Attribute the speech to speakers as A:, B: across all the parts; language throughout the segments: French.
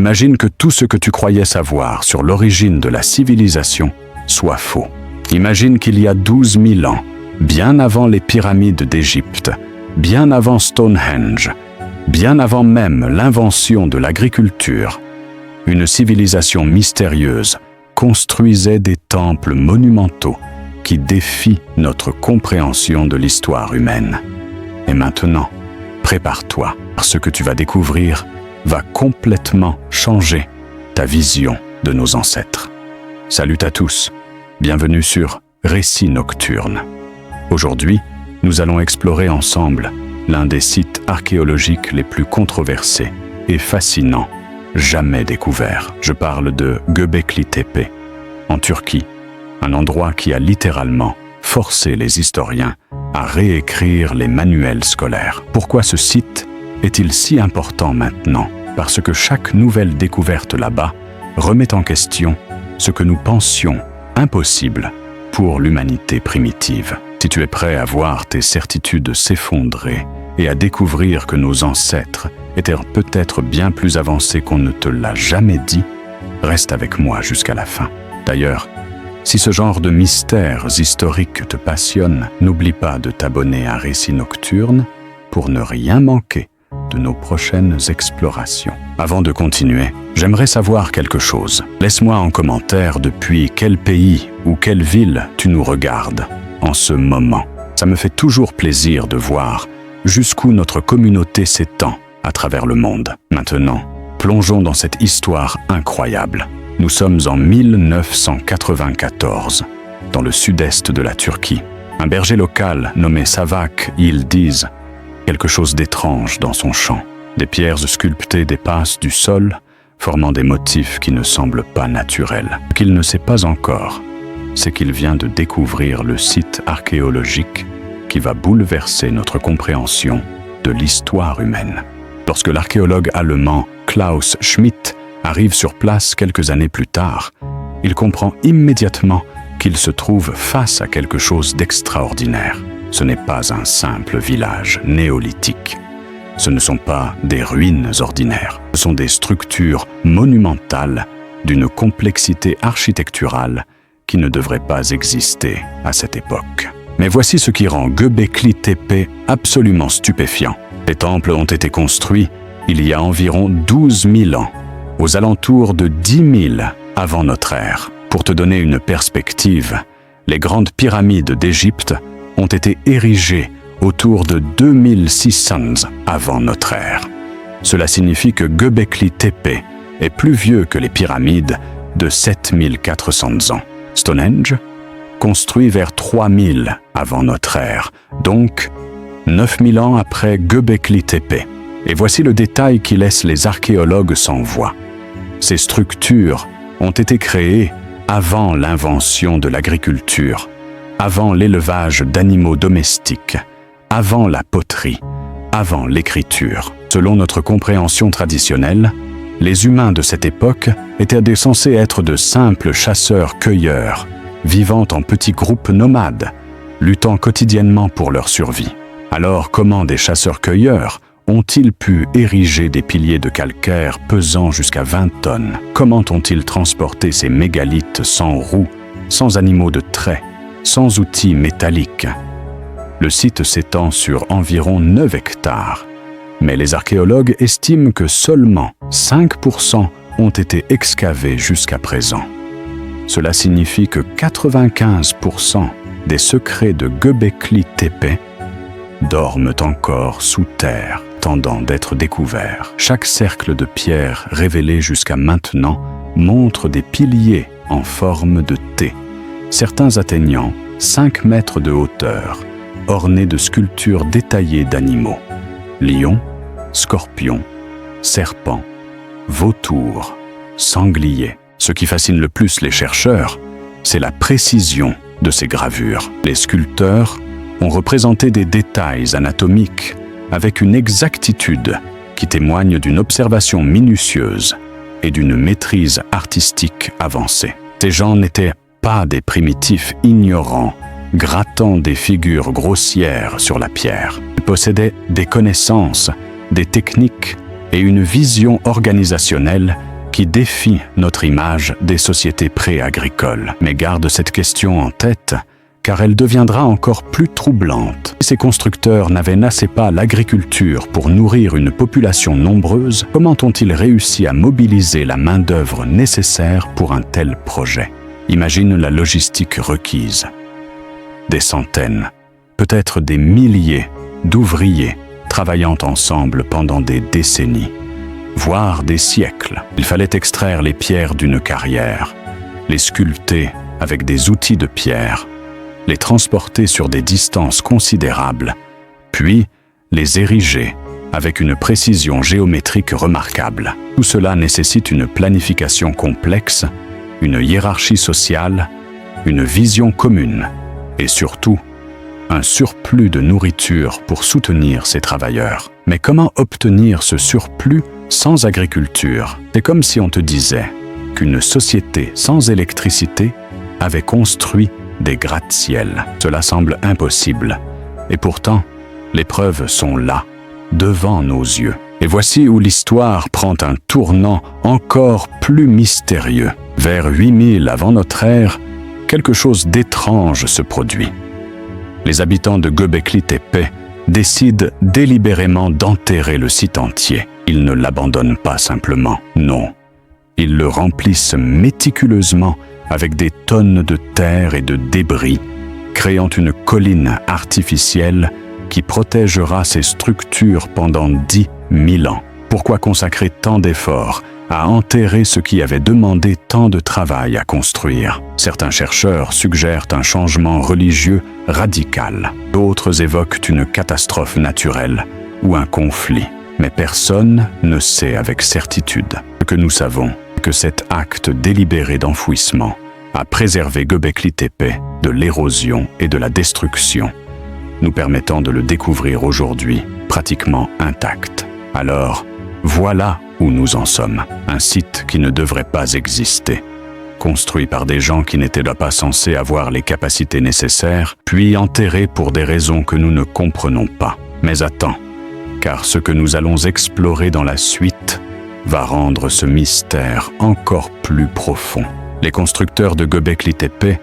A: Imagine que tout ce que tu croyais savoir sur l'origine de la civilisation soit faux. Imagine qu'il y a 12 000 ans, bien avant les pyramides d'Égypte, bien avant Stonehenge, bien avant même l'invention de l'agriculture, une civilisation mystérieuse construisait des temples monumentaux qui défient notre compréhension de l'histoire humaine. Et maintenant, prépare-toi, car ce que tu vas découvrir va complètement changer ta vision de nos ancêtres. Salut à tous, bienvenue sur Récits Nocturnes. Aujourd'hui, nous allons explorer ensemble l'un des sites archéologiques les plus controversés et fascinants jamais découverts. Je parle de Göbekli Tepe, en Turquie, un endroit qui a littéralement forcé les historiens à réécrire les manuels scolaires. Pourquoi ce site est-il si important maintenant? Parce que chaque nouvelle découverte là-bas remet en question ce que nous pensions impossible pour l'humanité primitive. Si tu es prêt à voir tes certitudes s'effondrer et à découvrir que nos ancêtres étaient peut-être bien plus avancés qu'on ne te l'a jamais dit, reste avec moi jusqu'à la fin. D'ailleurs, si ce genre de mystères historiques te passionne, n'oublie pas de t'abonner à Récits Nocturnes pour ne rien manquer de nos prochaines explorations. Avant de continuer, j'aimerais savoir quelque chose. Laisse-moi en commentaire depuis quel pays ou quelle ville tu nous regardes en ce moment. Ça me fait toujours plaisir de voir jusqu'où notre communauté s'étend à travers le monde. Maintenant, plongeons dans cette histoire incroyable. Nous sommes en 1994, dans le sud-est de la Turquie. Un berger local nommé Savak Yildiz quelque chose d'étrange dans son champ. Des pierres sculptées dépassent du sol, formant des motifs qui ne semblent pas naturels. Ce qu'il ne sait pas encore, c'est qu'il vient de découvrir le site archéologique qui va bouleverser notre compréhension de l'histoire humaine. Lorsque l'archéologue allemand Klaus Schmidt arrive sur place quelques années plus tard, il comprend immédiatement qu'il se trouve face à quelque chose d'extraordinaire. Ce n'est pas un simple village néolithique. Ce ne sont pas des ruines ordinaires. Ce sont des structures monumentales d'une complexité architecturale qui ne devrait pas exister à cette époque. Mais voici ce qui rend Göbekli Tepe absolument stupéfiant. Les temples ont été construits il y a environ 12 000 ans, aux alentours de 10 000 avant notre ère. Pour te donner une perspective, les grandes pyramides d'Égypte ont été érigées autour de 2600 avant notre ère. Cela signifie que Göbekli Tepe est plus vieux que les pyramides de 7400 ans. Stonehenge, construit vers 3000 avant notre ère, donc 9000 ans après Göbekli Tepe. Et voici le détail qui laisse les archéologues sans voix. Ces structures ont été créées avant l'invention de l'agriculture, avant l'élevage d'animaux domestiques, avant la poterie, avant l'écriture. Selon notre compréhension traditionnelle, les humains de cette époque étaient censés être de simples chasseurs-cueilleurs, vivant en petits groupes nomades, luttant quotidiennement pour leur survie. Alors comment des chasseurs-cueilleurs ont-ils pu ériger des piliers de calcaire pesant jusqu'à 20 tonnes? Comment ont-ils transporté ces mégalithes sans roues, sans animaux de trait, sans outils métalliques? Le site s'étend sur environ 9 hectares, mais les archéologues estiment que seulement 5% ont été excavés jusqu'à présent. Cela signifie que 95% des secrets de Göbekli Tepe dorment encore sous terre, attendant d'être découverts. Chaque cercle de pierre révélé jusqu'à maintenant montre des piliers en forme de T, certains atteignant 5 mètres de hauteur, ornés de sculptures détaillées d'animaux, lions, scorpions, serpents, vautours, sangliers. Ce qui fascine le plus les chercheurs, c'est la précision de ces gravures. Les sculpteurs ont représenté des détails anatomiques avec une exactitude qui témoigne d'une observation minutieuse et d'une maîtrise artistique avancée. Ces gens n'étaient pas des primitifs ignorants, grattant des figures grossières sur la pierre. Ils possédaient des connaissances, des techniques et une vision organisationnelle qui défie notre image des sociétés pré-agricoles. Mais garde cette question en tête, car elle deviendra encore plus troublante. Si ces constructeurs n'avaient nassé pas l'agriculture pour nourrir une population nombreuse, comment ont-ils réussi à mobiliser la main-d'œuvre nécessaire pour un tel projet? Imagine la logistique requise. Des centaines, peut-être des milliers d'ouvriers travaillant ensemble pendant des décennies, voire des siècles. Il fallait extraire les pierres d'une carrière, les sculpter avec des outils de pierre, les transporter sur des distances considérables, puis les ériger avec une précision géométrique remarquable. Tout cela nécessite une planification complexe, une hiérarchie sociale, une vision commune et surtout un surplus de nourriture pour soutenir ces travailleurs. Mais comment obtenir ce surplus sans agriculture? C'est comme si on te disait qu'une société sans électricité avait construit des gratte-ciel. Cela semble impossible. Et pourtant, les preuves sont là, devant nos yeux. Et voici où l'histoire prend un tournant encore plus mystérieux. Vers 8000 avant notre ère, quelque chose d'étrange se produit. Les habitants de Göbekli Tepe décident délibérément d'enterrer le site entier. Ils ne l'abandonnent pas simplement, non. Ils le remplissent méticuleusement avec des tonnes de terre et de débris, créant une colline artificielle qui protégera ces structures pendant 10 000 ans. Pourquoi consacrer tant d'efforts à enterrer ce qui avait demandé tant de travail à construire? Certains chercheurs suggèrent un changement religieux radical. D'autres évoquent une catastrophe naturelle ou un conflit. Mais personne ne sait avec certitude. Ce que nous savons, c'est que cet acte délibéré d'enfouissement a préservé Göbekli Tepe de l'érosion et de la destruction, nous permettant de le découvrir aujourd'hui pratiquement intact. Alors, voilà où nous en sommes. Un site qui ne devrait pas exister, construit par des gens qui n'étaient pas censés avoir les capacités nécessaires, puis enterré pour des raisons que nous ne comprenons pas. Mais attends, car ce que nous allons explorer dans la suite va rendre ce mystère encore plus profond. Les constructeurs de Göbekli Tepe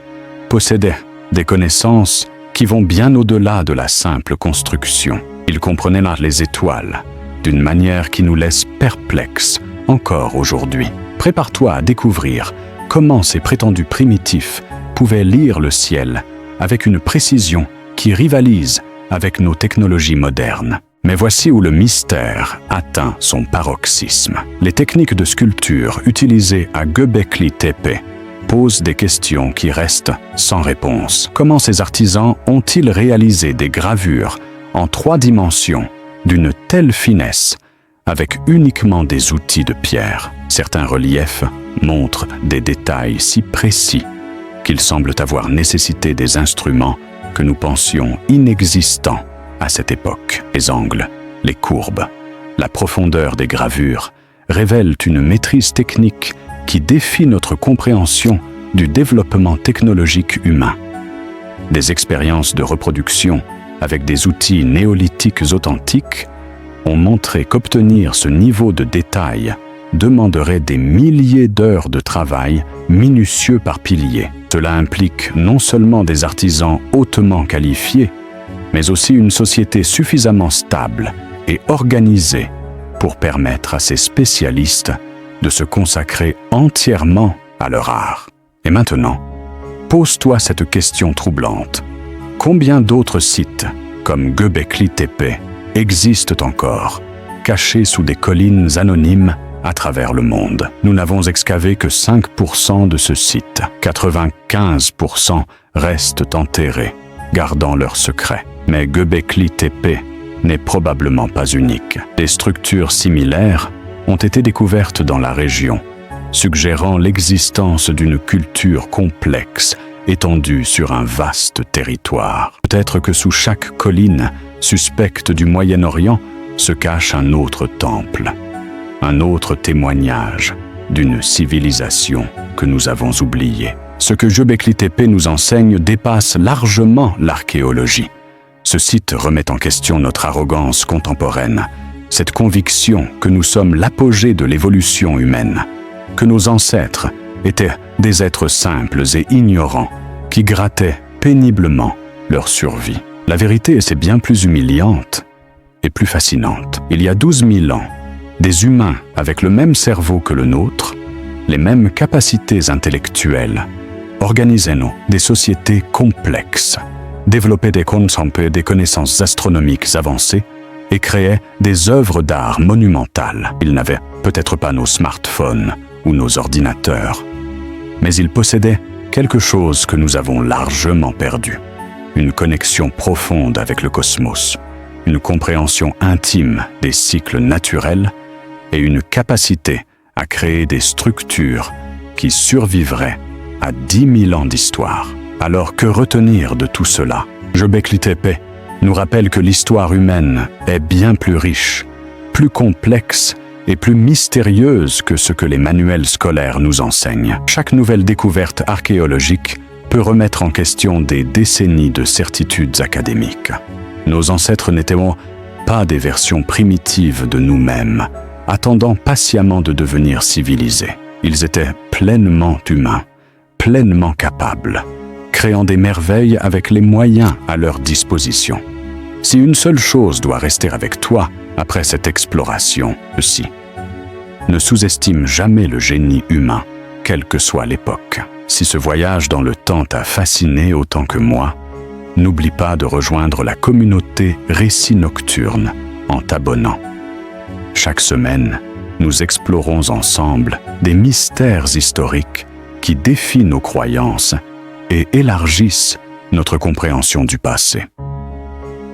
A: possédaient des connaissances qui vont bien au-delà de la simple construction. Ils comprenaient les étoiles d'une manière qui nous laisse perplexes encore aujourd'hui. Prépare-toi à découvrir comment ces prétendus primitifs pouvaient lire le ciel avec une précision qui rivalise avec nos technologies modernes. Mais voici où le mystère atteint son paroxysme. Les techniques de sculpture utilisées à Göbekli Tepe posent des questions qui restent sans réponse. Comment ces artisans ont-ils réalisé des gravures en 3 dimensions d'une telle finesse avec uniquement des outils de pierre? Certains reliefs montrent des détails si précis qu'ils semblent avoir nécessité des instruments que nous pensions inexistants à cette époque. Les angles, les courbes, la profondeur des gravures révèlent une maîtrise technique qui défie notre compréhension du développement technologique humain. Des expériences de reproduction avec des outils néolithiques authentiques ont montré qu'obtenir ce niveau de détail demanderait des milliers d'heures de travail minutieux par pilier. Cela implique non seulement des artisans hautement qualifiés, mais aussi une société suffisamment stable et organisée pour permettre à ces spécialistes de se consacrer entièrement à leur art. Et maintenant, pose-toi cette question troublante. Combien d'autres sites, comme Göbekli Tepe, existent encore, cachés sous des collines anonymes à travers le monde? Nous n'avons excavé que 5% de ce site. 95% restent enterrés, gardant leurs secrets. Mais Göbekli Tepe n'est probablement pas unique. Des structures similaires ont été découvertes dans la région, suggérant l'existence d'une culture complexe étendue sur un vaste territoire. Peut-être que sous chaque colline suspecte du Moyen-Orient se cache un autre temple, un autre témoignage d'une civilisation que nous avons oubliée. Ce que Göbekli Tepe nous enseigne dépasse largement l'archéologie. Ce site remet en question notre arrogance contemporaine, cette conviction que nous sommes l'apogée de l'évolution humaine. que nos ancêtres étaient des êtres simples et ignorants qui grattaient péniblement leur survie. La vérité est bien plus humiliante et plus fascinante. Il y a 12 000 ans, des humains avec le même cerveau que le nôtre, les mêmes capacités intellectuelles, organisaient des sociétés complexes, développaient des concepts et des connaissances astronomiques avancées et créaient des œuvres d'art monumentales. Ils n'avaient peut-être pas nos smartphones ou nos ordinateurs, mais ils possédaient quelque chose que nous avons largement perdu. Une connexion profonde avec le cosmos, une compréhension intime des cycles naturels et une capacité à créer des structures qui survivraient à 10 000 ans d'histoire. Alors que retenir de tout cela? Göbekli Tepe nous rappelle que l'histoire humaine est bien plus riche, plus complexe et plus mystérieuse que ce que les manuels scolaires nous enseignent. Chaque nouvelle découverte archéologique peut remettre en question des décennies de certitudes académiques. Nos ancêtres n'étaient pas des versions primitives de nous-mêmes, attendant patiemment de devenir civilisés. Ils étaient pleinement humains, pleinement capables, créant des merveilles avec les moyens à leur disposition. Si une seule chose doit rester avec toi après cette exploration, ceci: ne sous-estime jamais le génie humain, quelle que soit l'époque. Si ce voyage dans le temps t'a fasciné autant que moi, n'oublie pas de rejoindre la communauté Récits Nocturnes en t'abonnant. Chaque semaine, nous explorons ensemble des mystères historiques qui défient nos croyances et élargissent notre compréhension du passé.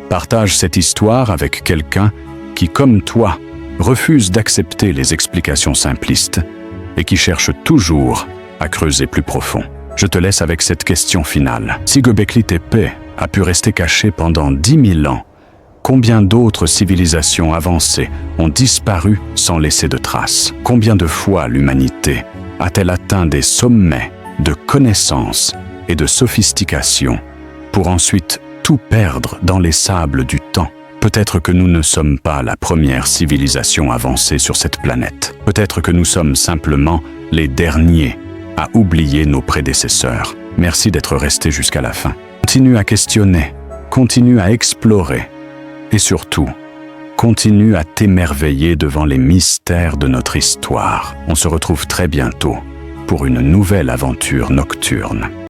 A: Partage cette histoire avec quelqu'un qui, comme toi, refuse d'accepter les explications simplistes et qui cherche toujours à creuser plus profond. Je te laisse avec cette question finale. Si Göbekli Tepe a pu rester caché pendant 10 000 ans, combien d'autres civilisations avancées ont disparu sans laisser de traces? Combien de fois l'humanité a-t-elle atteint des sommets de connaissances et de sophistication pour ensuite tout perdre dans les sables du temps? Peut-être que nous ne sommes pas la première civilisation avancée sur cette planète. Peut-être que nous sommes simplement les derniers à oublier nos prédécesseurs. Merci d'être resté jusqu'à la fin. Continue à questionner, continue à explorer et surtout, continue à t'émerveiller devant les mystères de notre histoire. On se retrouve très bientôt pour une nouvelle aventure nocturne.